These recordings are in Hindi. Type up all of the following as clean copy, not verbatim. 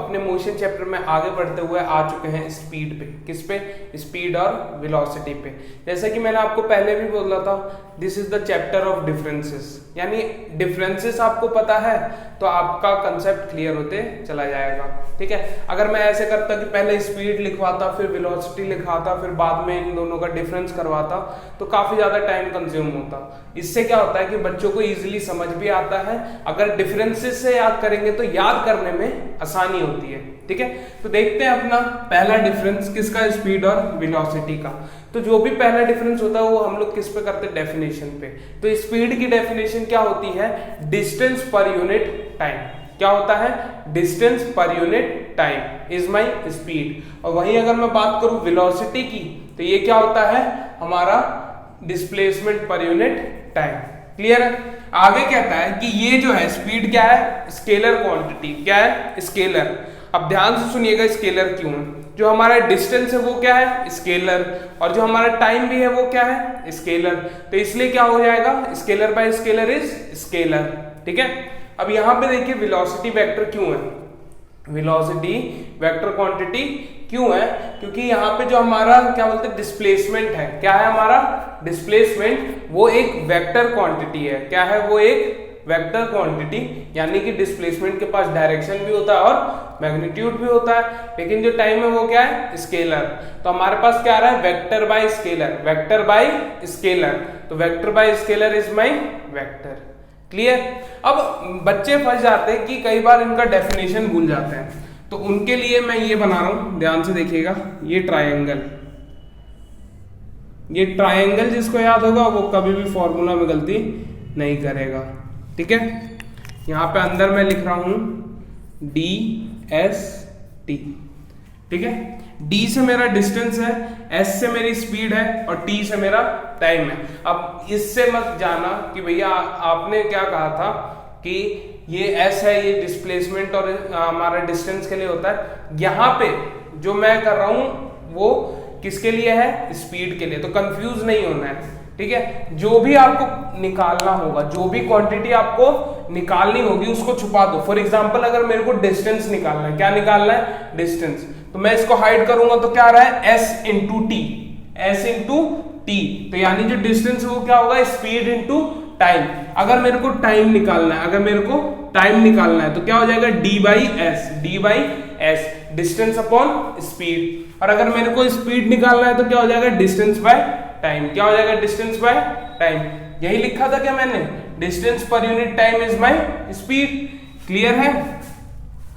अपने मोशन चैप्टर में आगे बढ़ते हुए आ चुके हैं स्पीड पे। किस पे? स्पीड और वेलोसिटी पे। जैसा कि मैंने आपको पहले भी बोला था, this is the chapter of differences, यानी डिफरेंसेस आपको पता है तो आपका कंसेप्ट क्लियर होते चला जाएगा। ठीक है, अगर मैं ऐसे करता कि पहले स्पीड लिखवाता फिर वेलोसिटी लिखवाता फिर बाद में इन दोनों का डिफरेंस करवाता तो काफी ज्यादा टाइम कंज्यूम होता। इससे क्या होता है कि बच्चों को इजीली समझ भी आता है, अगर डिफरेंसेस से याद करेंगे तो याद करने में आसानी होती है। ठीक है, तो देखते हैं अपना पहला डिफरेंस किसका, स्पीड और वेलोसिटी का। तो जो भी पहला डिफरेंस होता है वो हम लोग किस पे करते हैं, डेफिनेशन पे। तो स्पीड की डेफिनेशन क्या होती है, डिस्टेंस पर यूनिट टाइम। क्या होता है, distance per unit time is my speed. और वहीं अगर मैं बात करूं वेलोसिटी की तो ये क्या होता है, हमारा displacement per unit time. Clear है? आगे कहता है कि ये जो है स्पीड क्या है, स्केलर क्वांटिटी। क्या है, स्केलर। अब ध्यान से सुनिएगा स्केलर क्यों है। जो हमारा डिस्टेंस है वो क्या है, स्केलर, और जो हमारा टाइम भी है वो क्या है, स्केलर। तो इसलिए क्या हो जाएगा, scalar bye scalar is scalar. ठीक है, अब यहां पे देखिए वेलोसिटी वेक्टर क्यों है, वेलोसिटी वेक्टर क्वांटिटी क्यों है, क्योंकि यहाँ पे जो हमारा क्या बोलते हैं डिस्प्लेसमेंट है, क्या है हमारा डिस्प्लेसमेंट, वो एक वेक्टर क्वांटिटी है। क्या है, वो एक वेक्टर क्वांटिटी, यानी कि डिस्प्लेसमेंट के पास डायरेक्शन भी होता है और मैग्नीट्यूड भी होता है, लेकिन जो टाइम है वो क्या है, स्केलर। तो हमारे पास क्या आ रहा है, vector by scalar, vector by scalar. तो vector by scalar is my vector. Clear? अब बच्चे फंस जाते हैं कि कई बार इनका डेफिनेशन भूल जाते हैं, तो उनके लिए मैं ये बना रहा हूं, ध्यान से देखिएगा। ये ट्रायंगल, ये ट्रायंगल जिसको याद होगा वो कभी भी फॉर्मूला में गलती नहीं करेगा। ठीक है, यहां पे अंदर मैं लिख रहा हूं DST। ठीक है, D से मेरा डिस्टेंस है, S से मेरी स्पीड है और T से मेरा टाइम है। अब इससे मत जाना कि भैया आपने क्या कहा था कि ये S है, ये डिस्प्लेसमेंट और हमारा डिस्टेंस के लिए होता है। यहां पे जो मैं कर रहा हूं वो किसके लिए है, स्पीड के लिए। तो कंफ्यूज नहीं होना है। ठीक है, जो भी आपको निकालना होगा, जो भी क्वांटिटी आपको निकालनी होगी उसको छुपा दो। फॉर एग्जांपल अगर मेरे को डिस्टेंस निकालना है, क्या निकालना है, डिस्टेंस, तो मैं इसको हाइड करूंगा तो क्या आ रहा है, S into T, S into T. तो यानी जो डिस्टेंस है वो क्या होगा, स्पीड इंटू टाइम। अगर मेरे को टाइम निकालना है, अगर मेरे को टाइम निकालना है तो क्या हो जाएगा, D by S, D by S, distance upon speed. और अगर मेरे को स्पीड निकालना है तो क्या हो जाएगा, डिस्टेंस बाय टाइम। क्या हो जाएगा, डिस्टेंस बाय टाइम। यही लिखा था क्या मैंने, distance per unit time is my speed. Clear है?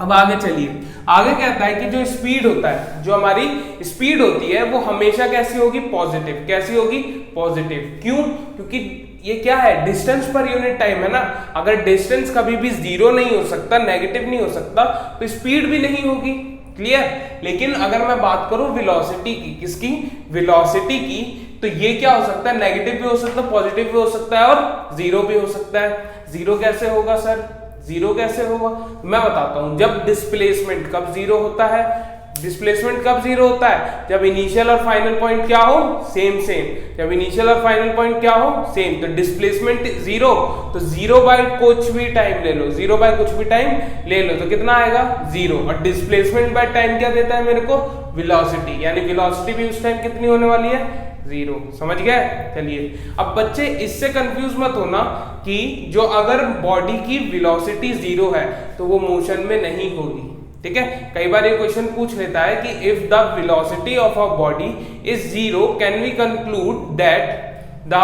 अब आगे चलिए, आगे कहता है कि जो स्पीड होता है, जो हमारी स्पीड होती है वो हमेशा कैसी होगी, पॉजिटिव। कैसी होगी, पॉजिटिव। क्यों? क्योंकि ये क्या है, डिस्टेंस पर यूनिट टाइम है ना। अगर डिस्टेंस कभी भी जीरो नहीं हो सकता, नेगेटिव नहीं हो सकता, तो स्पीड भी नहीं होगी। क्लियर? लेकिन अगर मैं बात करूं वेलोसिटी की, किसकी, वेलोसिटी की, तो ये क्या हो सकता है, नेगेटिव भी हो सकता है, पॉजिटिव भी हो सकता है और जीरो भी हो सकता है। जीरो कैसे होगा सर, जीरो कैसे होगा, मैं बताता हूं। जब डिस्प्लेसमेंट कब जीरो होता है, डिस्प्लेसमेंट कब जीरो होता है, जब इनिशियल और फाइनल पॉइंट क्या हो, सेम सेम। जब इनिशियल और फाइनल पॉइंट क्या हो, सेम, तो डिस्प्लेसमेंट जीरो। तो जीरो बाय कुछ भी टाइम ले लो, जीरो बाय कुछ भी टाइम ले लो तो कितना आएगा, जीरो। और डिस्प्लेसमेंट बाय टाइम क्या देता है मेरे को, वेलोसिटी, यानी वेलोसिटी भी उस टाइम कितनी होने वाली है, जीरो। समझ गए? चलिए, अब बच्चे इससे कंफ्यूज मत होना कि जो अगर बॉडी की वेलोसिटी जीरो है तो वो मोशन में नहीं होगी। ठीक है, कई बार ये क्वेश्चन पूछ लेता है कि if the velocity of a body is zero can we conclude that the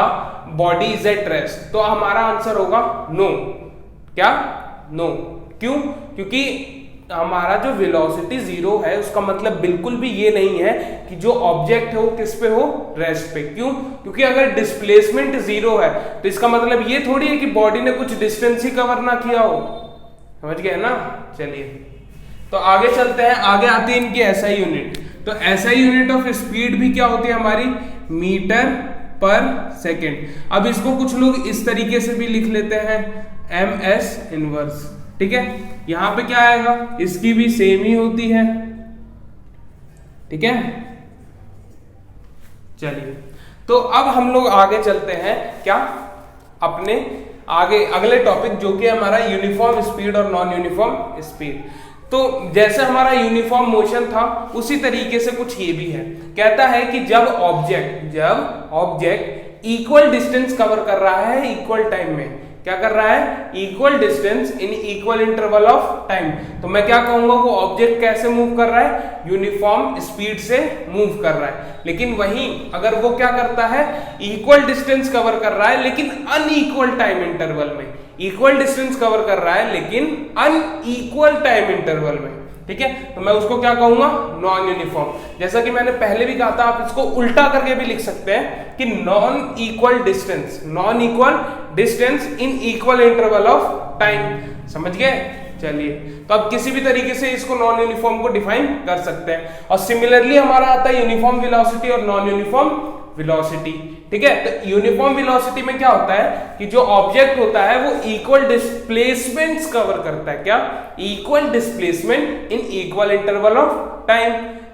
body is at rest. तो हमारा आंसर होगा नो। क्या, नो। क्यों? क्योंकि हमारा जो वेलोसिटी जीरो है उसका मतलब बिल्कुल भी ये नहीं है कि जो ऑब्जेक्ट है वो किस पे हो, रेस्ट पे। क्यों? क्योंकि अगर डिस्प्लेसमेंट जीरो है तो इसका मतलब ये थोड़ी है कि बॉडी ने कुछ डिस्टेंस ही कवर ना किया हो। समझ गए ना? चलिए, तो आगे चलते हैं। आगे आती है इनकी एसआई यूनिट। तो एसआई यूनिट ऑफ स्पीड भी क्या होती है हमारी, मीटर पर सेकेंड। अब इसको कुछ लोग इस तरीके से भी लिख लेते हैं, MS इनवर्स। ठीक है, यहां पे क्या आएगा, इसकी भी सेम ही होती है। ठीक है, चलिए, तो अब हम लोग आगे चलते हैं क्या, अपने आगे अगले टॉपिक जो कि हमारा यूनिफॉर्म स्पीड और नॉन यूनिफॉर्म स्पीड। तो जैसे हमारा यूनिफॉर्म मोशन था उसी तरीके से कुछ ये भी है। कहता है कि जब ऑब्जेक्ट इक्वल डिस्टेंस कवर कर रहा है इक्वल टाइम में, क्या कर रहा है, equal distance in equal interval of time, तो मैं क्या कहूंगा, वो ऑब्जेक्ट कैसे मूव कर रहा है, यूनिफॉर्म स्पीड से मूव कर रहा है। लेकिन वहीं अगर वो क्या करता है, इक्वल डिस्टेंस कवर कर रहा है लेकिन अनइक्वल टाइम इंटरवल में, इक्वल डिस्टेंस कवर कर रहा है लेकिन अनइक्वल टाइम इंटरवल में, ठीक है, तो मैं उसको क्या कहूंगा, नॉन यूनिफॉर्म। जैसा कि मैंने पहले भी कहा था, आप इसको उल्टा करके भी लिख सकते हैं कि non equal distance in equal interval of time. समझ गए? चलिए, तो अब किसी भी तरीके से इसको नॉन यूनिफॉर्म को डिफाइन कर सकते हैं। और सिमिलरली हमारा आता है यूनिफॉर्म वेलोसिटी और नॉन यूनिफॉर्म वेलोसिटी, ठीक है। तो यूनिफॉर्म वेलोसिटी में क्या होता है कि जो ऑब्जेक्ट होता है वो इक्वल डिस्प्लेसमेंट्स कवर करता है, क्या, equal displacement in equal interval of time.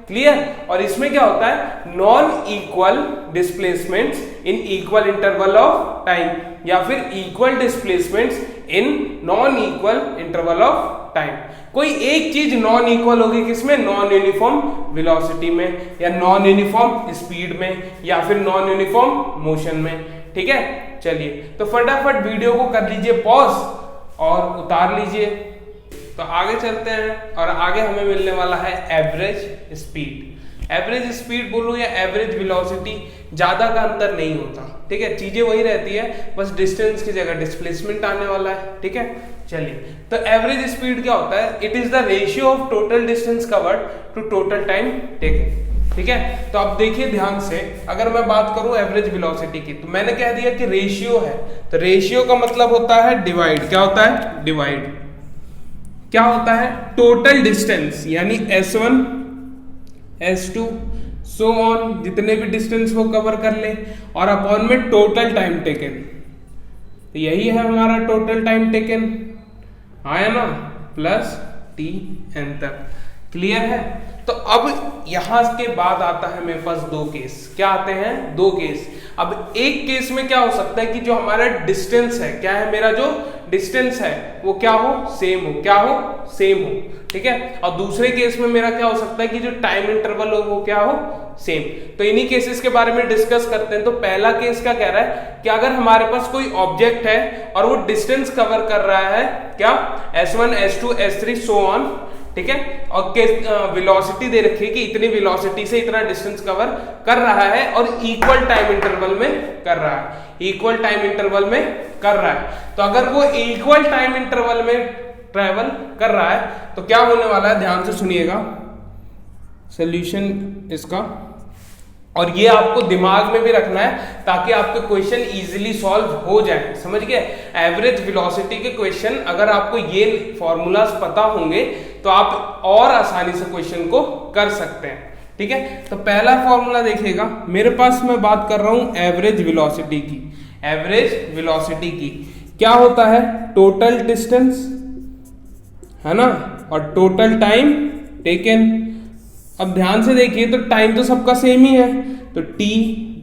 Clear? और इसमें क्या होता है, non equal displacements in equal interval of time, या फिर equal displacements in non equal interval of time. कोई एक चीज नॉन इक्वल होगी किसमें, नॉन यूनिफॉर्म वेलोसिटी में, या नॉन यूनिफॉर्म स्पीड में, या फिर नॉन यूनिफॉर्म मोशन में, ठीक है। चलिए, तो फटाफट वीडियो को कर लीजिए पॉज और उतार लीजिए। तो आगे चलते हैं और आगे हमें मिलने वाला है एवरेज स्पीड। एवरेज स्पीड बोलूं या एवरेज वेलोसिटी, ज्यादा का अंतर नहीं होता, ठीक है, चीजें वही रहती है, बस डिस्टेंस की जगह डिस्प्लेसमेंट आने वाला है, ठीक है। चलिए, तो एवरेज स्पीड क्या होता है, it is the ratio of total distance covered to total time taken, ठीक है। तो अब देखिए ध्यान से, अगर मैं बात करूं एवरेज वेलोसिटी की, तो मैंने कह दिया कि रेशियो है, तो रेशियो का मतलब होता है डिवाइड, क्या होता है, डिवाइड, क्या होता है, टोटल डिस्टेंस यानी S1 S2 सो ऑन, जितने भी डिस्टेंस वो कवर कर ले, और अपॉन में टोटल टाइम टेकन, तो यही है हमारा टोटल टाइम टेकन, आया ना, प्लस Tn तक। क्लियर है? तो अब यहां के बाद आता है मेरे पास दो केस, क्या आते हैं, दो केस। अब एक केस में क्या हो सकता है कि जो हमारा डिस्टेंस है, क्या है, मेरा जो डिस्टेंस है वो क्या हो, सेम हो, क्या हो, सेम हो, ठीक है। और दूसरे केस में मेरा क्या हो सकता है कि जो टाइम इंटरवल हो वो क्या हो, सेम। तो इन्हीं केसेस के बारे में डिस्कस करते हैं। तो पहला केस क्या कह रहा है कि अगर हमारे पास कोई ऑब्जेक्ट है और वो डिस्टेंस कवर कर रहा है, क्या, S1 S2 S3 so on, ठीक है, और वेलोसिटी दे रखी है कि इतनी वेलोसिटी से इतना डिस्टेंस कवर कर रहा है और इक्वल टाइम इंटरवल में कर रहा है, इक्वल टाइम इंटरवल में कर रहा है। तो अगर वो इक्वल टाइम इंटरवल में ट्रेवल कर रहा है तो क्या होने वाला है, ध्यान से सुनिएगा सॉल्यूशन इसका, और ये आपको दिमाग में भी रखना है ताकि आपके क्वेश्चन इजीली सॉल्व हो जाए। समझ गए? एवरेज वेलोसिटी के क्वेश्चन अगर आपको ये फॉर्मूलाज पता होंगे तो आप और आसानी से क्वेश्चन को कर सकते हैं, ठीक है। तो पहला फॉर्मूला देखिएगा, मेरे पास मैं बात कर रहा हूं एवरेज वेलोसिटी की। एवरेज वेलोसिटी की क्या होता है, टोटल डिस्टेंस है ना, और टोटल टाइम टेकन। अब ध्यान से देखिए, तो टाइम तो सबका सेम ही है, तो t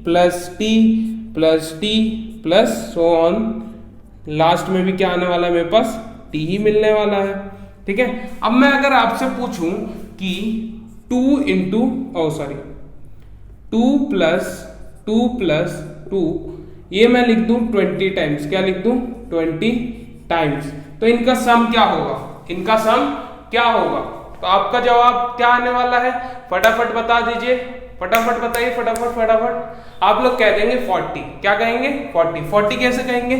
plus T plus T plus so on, last में भी क्या आने वाला है मेरे पास, t ही मिलने वाला है, ठीक है। अब मैं अगर आपसे पूछूं कि 2 प्लस 2 ये मैं लिख दूं 20 टाइम्स, क्या लिख दूं, 20 टाइम्स, तो इनका सम क्या होगा, इनका सम क्या होगा, तो आपका जवाब क्या आने वाला है, फटाफट बता दीजिए, फटाफट बताइए, फटाफट। आप लोग कह देंगे 40, क्या कहेंगे, 40 कैसे कहेंगे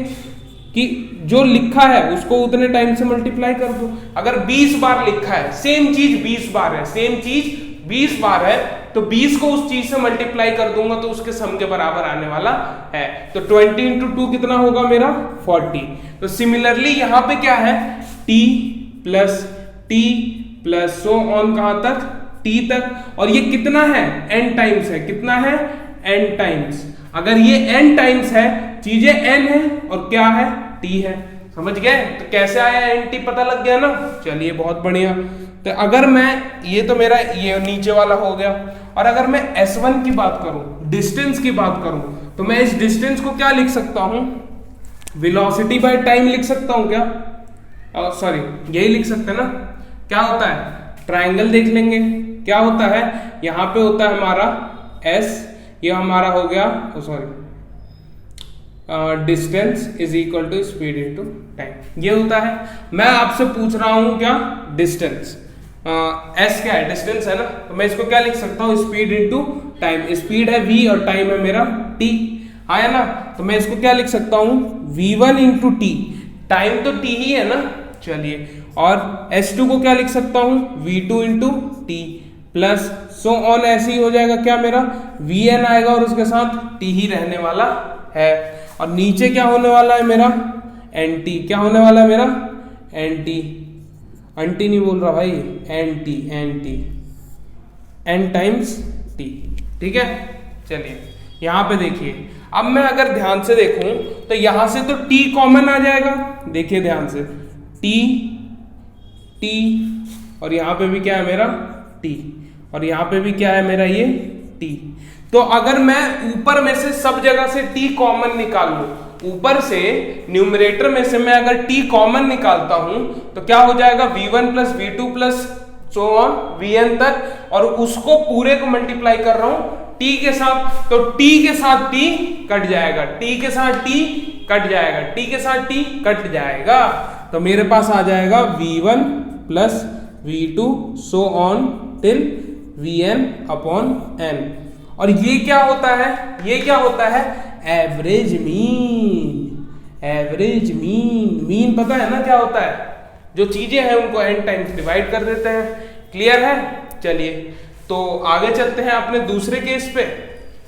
कि जो लिखा है उसको उतने टाइम से मल्टीप्लाई कर दो। अगर 20 बार लिखा है, सेम चीज 20 बार है, सेम चीज 20 बार है, तो 20 को उस चीज से मल्टीप्लाई कर दूंगा तो उसके सम के बराबर आने वाला है। तो 20 इंटू 2 कितना होगा मेरा, 40। तो सिमिलरली यहां पे क्या है, t प्लस सो ऑन, कहां तक, t तक, और ये कितना है, n टाइम्स है, कितना है, n टाइम्स। अगर ये n टाइम्स है, चीजें n है और क्या है, t है। समझ गए? तो कैसे आया nt, पता लग गया ना। चलिए, बहुत बढ़िया। तो अगर मैं, ये तो मेरा ये नीचे वाला हो गया, और अगर मैं S1 की बात करूं, डिस्टेंस की बात करूं, तो मैं इस डिस्टेंस को क्या लिख सकता हूं, वेलोसिटी बाय टाइम लिख सकता हूं क्या, सॉरी यही लिख सकते हैं ना, क्या होता है, ट्राइंगल देख लेंगे। क्या होता है, यहां पे होता है हमारा s, ये हमारा हो गया, sorry, distance is equal to speed into time, ये होता है। मैं आपसे पूछ रहा हूं क्या, डिस्टेंस, s क्या है, डिस्टेंस है ना, तो मैं इसको क्या लिख सकता हूं, स्पीड इनटू टाइम। स्पीड है v और टाइम है मेरा t, हाँ है ना, तो मैं इसको क्या लिख सकता हूं, v1 इंटू टी, टाइम तो t ही है ना, चलिए, और s2 को क्या लिख सकता हूं, v2 into T, plus so on, ऐसे ही हो जाएगा क्या मेरा, vn आएगा और उसके साथ t ही रहने वाला है, और नीचे क्या होने वाला है मेरा, nt, क्या होने वाला है मेरा, nt, अंटी नहीं बोल रहा भाई, nt, n टाइम्स t, ठीक है। चलिए यहां पे देखिए, अब मैं अगर ध्यान से देखूं तो यहां से तो t कॉमन आ जाएगा, देखिए ध्यान से, t और यहां पे भी क्या है मेरा t, और यहां पे भी क्या है मेरा ये t। तो अगर मैं ऊपर में से सब जगह से t कॉमन निकाल लूं, ऊपर से न्यूमरेटर में से मैं अगर t कॉमन निकालता हूं तो क्या हो जाएगा, v1 plus v2 plus so on vn तक, और उसको पूरे को मल्टीप्लाई कर रहा हूं t के साथ, तो t के साथ t कट जाएगा, t के साथ t कट जाएगा, t के साथ t कट जाएगा, तो मेरे पास आ जाएगा v1 plus v2 so on till vn upon n। और ये क्या होता है, ये क्या होता है, average mean. Average mean, mean पता है ना क्या होता है, जो चीजें हैं उनको n टाइम्स डिवाइड कर देते हैं, क्लियर है। चलिए तो आगे चलते हैं अपने दूसरे केस पे,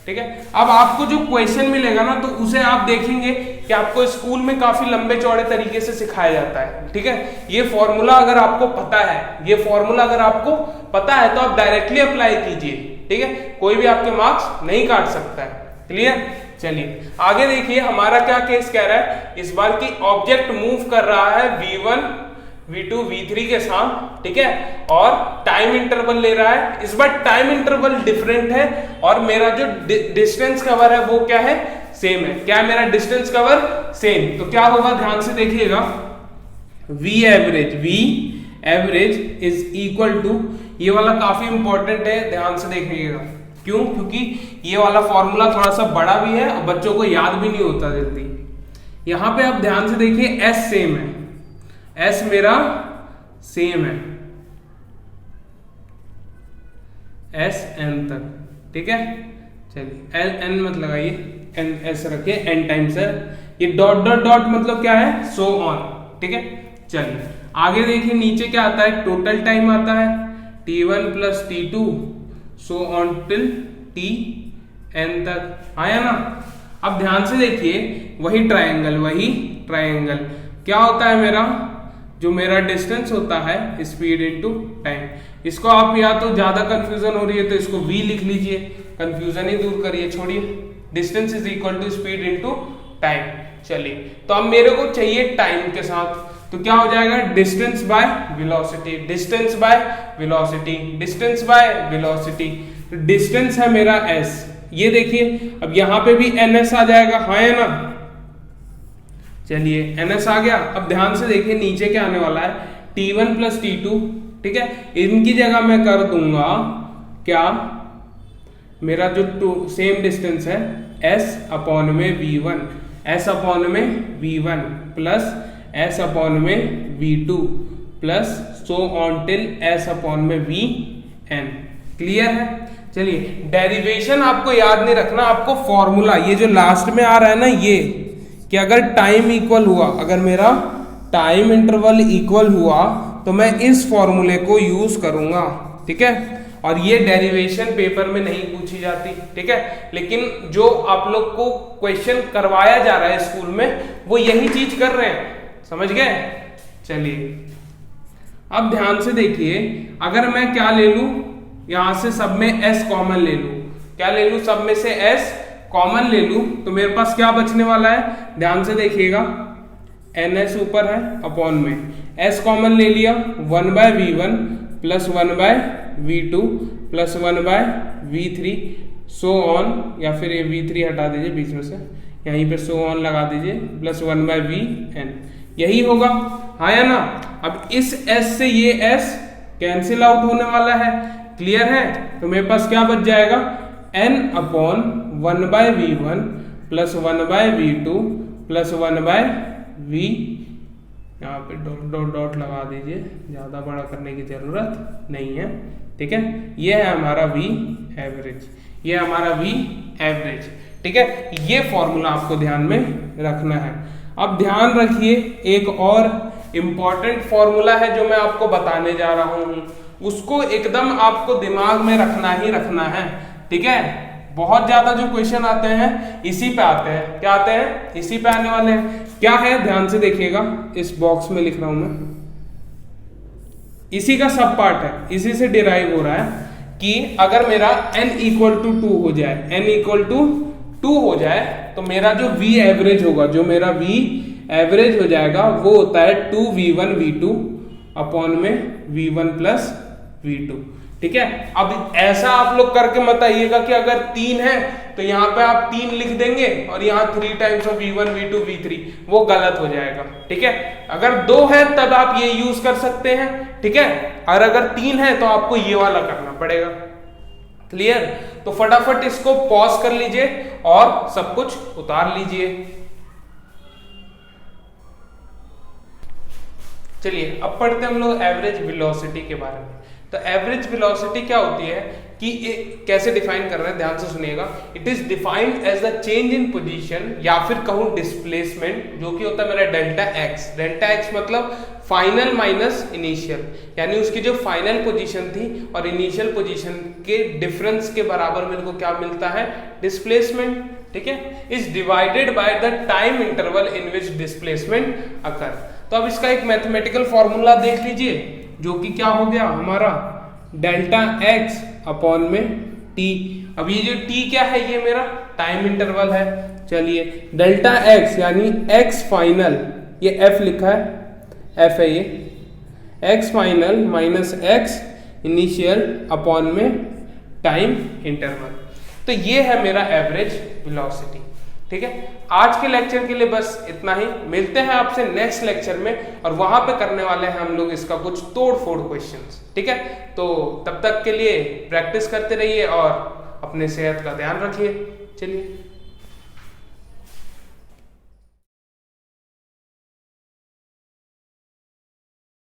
ठीक है। अब आपको जो क्वेश्चन मिलेगा ना, तो उसे आप देखेंगे कि आपको स्कूल में काफी लंबे चौड़े तरीके से सिखाया जाता है, ठीक है। ये फॉर्मूला अगर आपको पता है, ये फॉर्मूला अगर आपको पता है तो आप डायरेक्टली अप्लाई कीजिए, ठीक है, कोई भी आपके मार्क्स नहीं काट सकता है, क्लियर। चलिए आगे देखिए, हमारा क्या केस कह रहा है, इस बार की ऑब्जेक्ट मूव कर रहा है v1 v2 v3 के साथ, ठीक है, और टाइम इंटरवल ले रहा है, इस बार टाइम इंटरवल डिफरेंट है, और मेरा जो डिस्टेंस कवर है वो क्या है, सेम है। क्या है मेरा डिस्टेंस कवर, सेम, तो क्या होगा, ध्यान से देखिएगा, v average is equal to, ये वाला काफी इंपॉर्टेंट है, ध्यान से देखिएगा, क्यों, क्योंकि ये वाला फॉर्मूला थोड़ा सा बड़ा भी है और बच्चों को याद भी नहीं होता जल्दी। यहां पे आप ध्यान से देखिए, s सेम है, s मेरा सेम है, s n तक, ठीक है। चलिए n मत लगाइए, n s रखिए, n टाइम्स है, ये डॉट डॉट डॉट मतलब क्या है, सो ऑन, ठीक है। चलिए आगे देखिए, नीचे क्या आता है, टोटल टाइम आता है t1 plus t2 so on till tn तक, आया ना। अब ध्यान से देखिए, वही ट्रायंगल क्या होता है मेरा, जो मेरा डिस्टेंस होता है स्पीड इनटू टाइम। इसको आप या तो ज्यादा कंफ्यूजन हो रही है तो इसको v लिख लीजिए, कंफ्यूजन ही दूर करिए, छोड़िए, distance is equal to speed into time. चलिए तो अब मेरे को चाहिए टाइम के साथ, तो क्या हो जाएगा, distance by velocity, distance by velocity, distance by velocity. Distance है मेरा s, ये देखिए, अब यहां पे भी ns आ जाएगा, हाँ है ना। चलिए ns आ गया, अब ध्यान से देखिए नीचे क्या आने वाला है, t1 प्लस t2, ठीक है, इनकी जगह मैं कर दूंगा क्या, मेरा जो सेम डिस्टेंस है s अपॉन में v1, s अपॉन में v1 प्लस s अपॉन में v2 plus so on till s upon में vn, क्लियर है। चलिए डेरिवेशन आपको याद नहीं रखना, आपको फॉर्मूला, ये जो लास्ट में आ रहा है ना, ये कि अगर टाइम इक्वल हुआ, अगर मेरा टाइम इंटरवल इक्वल हुआ तो मैं इस फॉर्मूले को यूज करूंगा, ठीक है। और ये डेरिवेशन पेपर में नहीं पूछी जाती, ठीक है, लेकिन जो आप लोग को क्वेश्चन करवाया जा रहा है स्कूल में, वो यही चीज कर रहे हैं, समझ गए। चलिए अब ध्यान से देखिए, अगर मैं क्या ले लूं, यहां से सब में s कॉमन ले लूं, क्या ले लूं, सब में से s कॉमन ले लूं, तो मेरे पास क्या बचने वाला है, ध्यान से देखिएगा, ns ऊपर है अपॉन में s कॉमन ले लिया, 1/v1 plus 1/v2 plus 1/v3 so on, या फिर ये v3 हटा दीजिए बीच में से, यहीं पे सो ऑन लगा दीजिए, प्लस 1/vn, यही होगा, हाँ या ना। अब इस s से ये s कैंसिल आउट होने वाला है, क्लियर है। तो मेरे पास क्या बच जाएगा, n upon 1/v1 plus 1/v2 plus 1/v, यहाँ पे डॉट डॉट डॉट लगा दीजिए, ज्यादा बड़ा करने की जरूरत नहीं है, ठीक है। ये है हमारा v एवरेज, ये हमारा v एवरेज, ठीक है। ये फॉर्मूला आपको ध्यान में रखना है। अब ध्यान रखिए, एक और इंपॉर्टेंट फॉर्मूला है जो मैं आपको बताने जा रहा हूं, उसको एकदम आपको दिमाग में रखना ही रखना है, ठीक है। बहुत ज्यादा जो क्वेश्चन आते हैं इसी पे आते हैं, क्या आते हैं, इसी पे आने वाले हैं। क्या है, ध्यान से देखिएगा, इस बॉक्स में लिख रहा हूं मैं, इसी का सब पार्ट है, इसी से डिराइव हो रहा है कि अगर मेरा n इक्वल टू 2 हो जाए, n इक्वल टू 2 हो जाए, तो मेरा जो v एवरेज होगा, जो मेरा v एवरेज हो जाएगा वो होता है 2v1 v2 अपॉन में v1 प्लस v2, ठीक है। अब ऐसा आप लोग करके मत आइएगा कि अगर 3 है तो यहाँ पे आप 3 लिख देंगे और यहाँ 3 times of v1 v2 v3, वो गलत हो जाएगा, ठीक है। अगर 2 है तब आप ये यूज कर सकते हैं, ठीक है, और अगर 3 है तो आपको ये वाला करना पड़ेगा, क्लियर। तो फटाफट इसको पॉज कर लीजिए और सब कुछ उतार लीजिए। चलिए अब पढ़ते हैं हम लोग एवरेज वेलोसिटी के बारे में। तो एवरेज वेलोसिटी क्या होती है कि कैसे डिफाइन कर रहे हैं, ध्यान से सुनिएगा। It is defined as the change in position, या फिर कहूं डिस्प्लेसमेंट, जो कि होता है मेरा डेल्टा एक्स। डेल्टा एक्स मतलब फाइनल माइनस इनिशियल, यानी उसकी जो फाइनल पोजीशन थी और इनिशियल पोजीशन के डिफरेंस के बराबर मेरे को क्या मिलता है, डिस्प्लेसमेंट, ठीक है। Is divided by the time interval in which displacement occur. तो अब इसका एक मैथमेटिकल फॉर्मूला देख लीजिए, जो कि क्या हो गया हमारा, डेल्टा एक्स अपॉन में टी। अब ये जो टी क्या है, ये मेरा टाइम इंटरवल है। चलिए डेल्टा एक्स यानी एक्स फाइनल, ये एफ लिखा है, एफ है ये, x final minus x initial upon में टाइम इंटरवल। तो ये है मेरा एवरेज वेलोसिटी, ठीक है। आज के लेक्चर के लिए बस इतना ही, मिलते हैं आपसे नेक्स्ट लेक्चर में, और वहां पे करने वाले हैं हम लोग इसका कुछ तोड़ फोड़ क्वेश्चंस, ठीक है। तो तब तक के लिए प्रैक्टिस करते रहिए और अपने सेहत का ध्यान रखिए। चलिए।